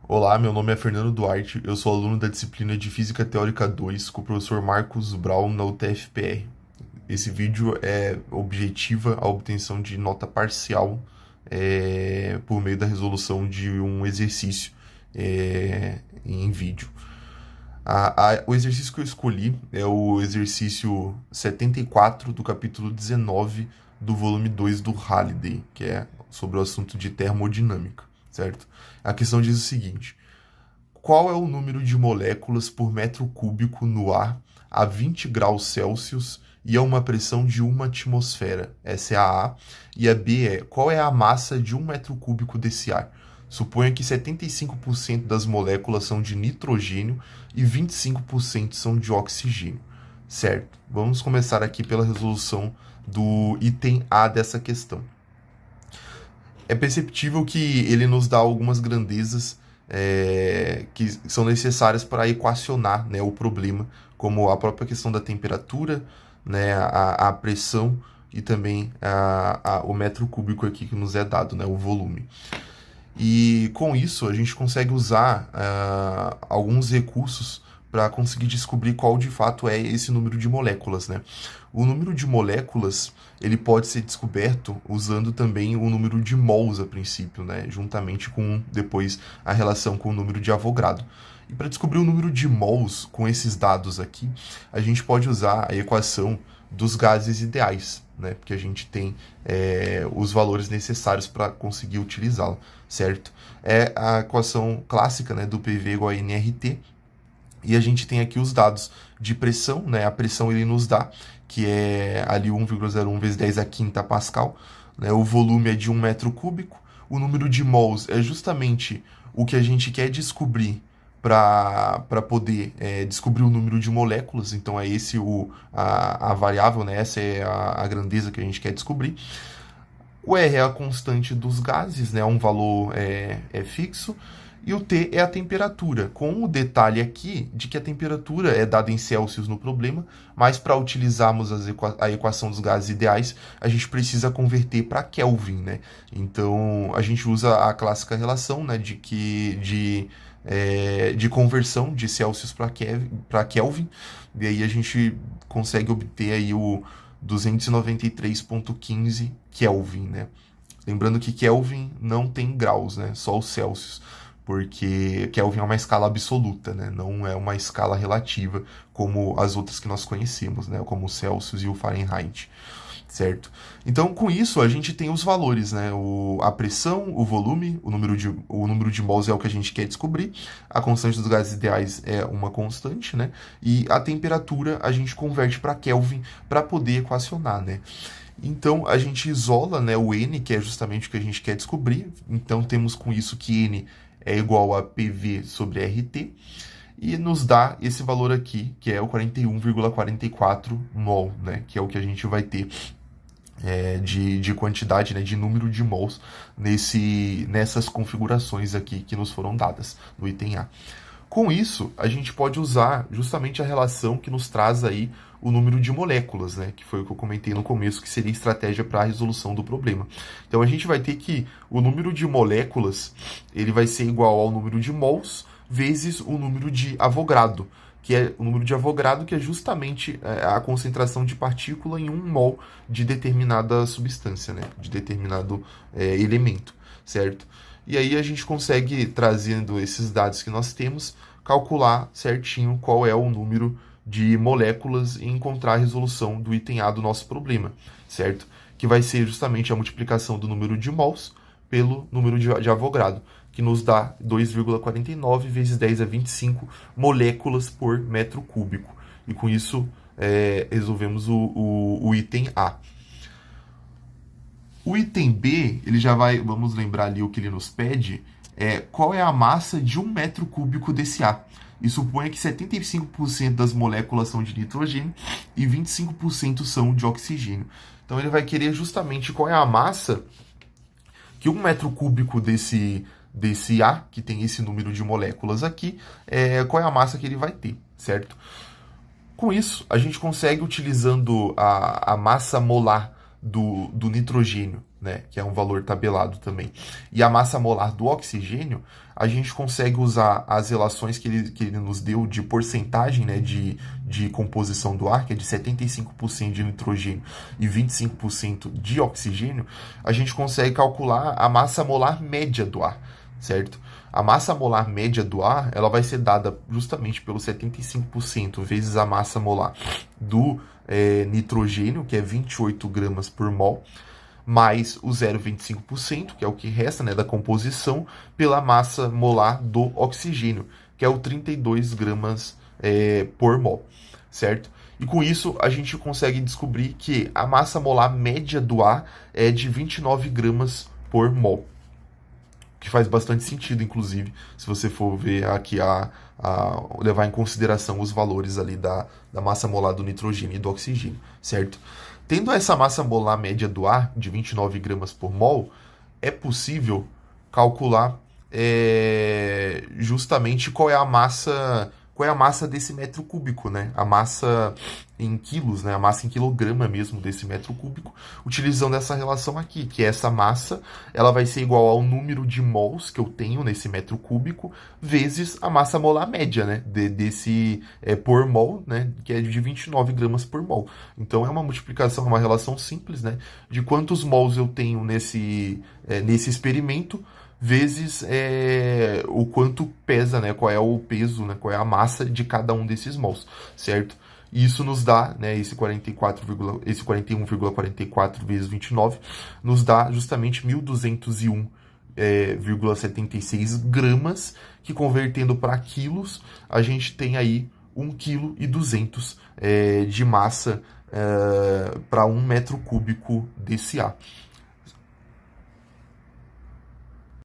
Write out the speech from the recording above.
Olá, meu nome é Fernando Duarte, eu sou aluno da disciplina de Física Teórica 2 com o professor Marcos Braun na UTFPR. Esse vídeo objetiva a obtenção de nota parcial por meio da resolução de um exercício em vídeo. O exercício que eu escolhi é o exercício 74 do capítulo 19 do volume 2 do Halliday, que é sobre o assunto de termodinâmica, certo? A questão diz o seguinte: qual é o número de moléculas por metro cúbico no ar a 20 graus Celsius e a uma pressão de uma atmosfera? Essa é a A. E a B é: qual é a massa de um metro cúbico desse ar? Suponha que 75% das moléculas são de nitrogênio e 25% são de oxigênio. Certo? Vamos começar aqui pela resolução do item A dessa questão. É perceptível que ele nos dá algumas grandezas que são necessárias para equacionar, né, o problema, como a própria questão da temperatura, né, a pressão e também o metro cúbico aqui que nos é dado, né, o volume. E com isso a gente consegue usar alguns recursos para conseguir descobrir qual de fato é esse número de moléculas, né? O número de moléculas ele pode ser descoberto usando também o número de mols a princípio, né? Juntamente com depois a relação com o número de Avogadro. E para descobrir o número de mols com esses dados aqui, a gente pode usar a equação dos gases ideais, né? Porque a gente tem os valores necessários para conseguir utilizá-la, certo? É a equação clássica, né, do PV igual a nRT, e a gente tem aqui os dados de pressão, né? A pressão ele nos dá, que é ali 1,01 vezes 10 a quinta Pascal, né? O volume é de 1 metro cúbico, o número de mols é justamente o que a gente quer descobrir para poder descobrir o número de moléculas, então é esse a variável, né? Essa é a grandeza que a gente quer descobrir. O R é a constante dos gases, né? Um valor fixo. E o T é a temperatura, com o detalhe aqui de que a temperatura é dada em Celsius no problema, mas para utilizarmos a equação dos gases ideais, a gente precisa converter para Kelvin, né? Então, a gente usa a clássica relação, né, de conversão de Celsius para Kelvin, e aí a gente consegue obter aí o 293,15 Kelvin, né? Lembrando que Kelvin não tem graus, né? Só os Celsius, porque Kelvin é uma escala absoluta, né? Não é uma escala relativa como as outras que nós conhecemos, né? Como o Celsius e o Fahrenheit, certo? Então, com isso, a gente tem os valores, né? A pressão, o volume, o número de mols é o que a gente quer descobrir, a constante dos gases ideais é uma constante, né? E a temperatura a gente converte para Kelvin para poder equacionar, né? Então, a gente isola, né, o N, que é justamente o que a gente quer descobrir. Então, temos com isso que N é igual a PV sobre RT, e nos dá esse valor aqui, que é o 41,44 mol, né, que é o que a gente vai ter de quantidade, né, de número de mols nessas configurações aqui que nos foram dadas no item A. Com isso, a gente pode usar justamente a relação que nos traz aí o número de moléculas, né? Que foi o que eu comentei no começo, que seria estratégia para a resolução do problema. Então, a gente vai ter que o número de moléculas ele vai ser igual ao número de mols vezes o número de Avogadro, que é o número de Avogadro, que é justamente a concentração de partícula em 1 mol de determinada substância, né? De determinado elemento, certo? E aí a gente consegue, trazendo esses dados que nós temos, calcular certinho qual é o número de moléculas e encontrar a resolução do item A do nosso problema, certo? Que vai ser justamente a multiplicação do número de mols pelo número de Avogadro, que nos dá 2,49 vezes 10 a 25 moléculas por metro cúbico. E com isso resolvemos o item A. O item B, ele já vai, vamos lembrar ali o que ele nos pede, qual é a massa de 1 metro cúbico desse A. E suponha que 75% das moléculas são de nitrogênio e 25% são de oxigênio. Então ele vai querer justamente qual é a massa que 1 metro cúbico desse A, que tem esse número de moléculas aqui, qual é a massa que ele vai ter, certo? Com isso, a gente consegue, utilizando a massa molar do nitrogênio, né, que é um valor tabelado também, e a massa molar do oxigênio, a gente consegue usar as relações que ele nos deu de porcentagem, né, de composição do ar, que é de 75% de nitrogênio e 25% de oxigênio, a gente consegue calcular a massa molar média do ar, certo? A massa molar média do ar, ela vai ser dada justamente pelo 75% vezes a massa molar do nitrogênio, que é 28 gramas por mol, mais o 0,25%, que é o que resta, né, da composição, pela massa molar do oxigênio, que é o 32 gramas por mol, certo? E com isso, a gente consegue descobrir que a massa molar média do ar é de 29 gramas por mol, que faz bastante sentido, inclusive, se você for ver aqui levar em consideração os valores ali da massa molar do nitrogênio e do oxigênio, certo? Tendo essa massa molar média do ar de 29 gramas por mol, é possível calcular justamente qual é a massa desse metro cúbico, né? A massa em quilos, né? A massa em quilograma mesmo desse metro cúbico, utilizando essa relação aqui, que essa massa ela vai ser igual ao número de mols que eu tenho nesse metro cúbico, vezes a massa molar média, né? Desse por mol, né? Que é de 29 gramas por mol. Então é uma multiplicação, uma relação simples, né? De quantos mols eu tenho nesse experimento, vezes o quanto pesa, né? Qual é o peso, né? Qual é a massa de cada um desses mols, certo? E isso nos dá, né, esse 41,44 vezes 29, nos dá justamente 1.201,76 gramas, que convertendo para quilos, a gente tem aí 1,2 kg de massa para 1 metro cúbico desse ar.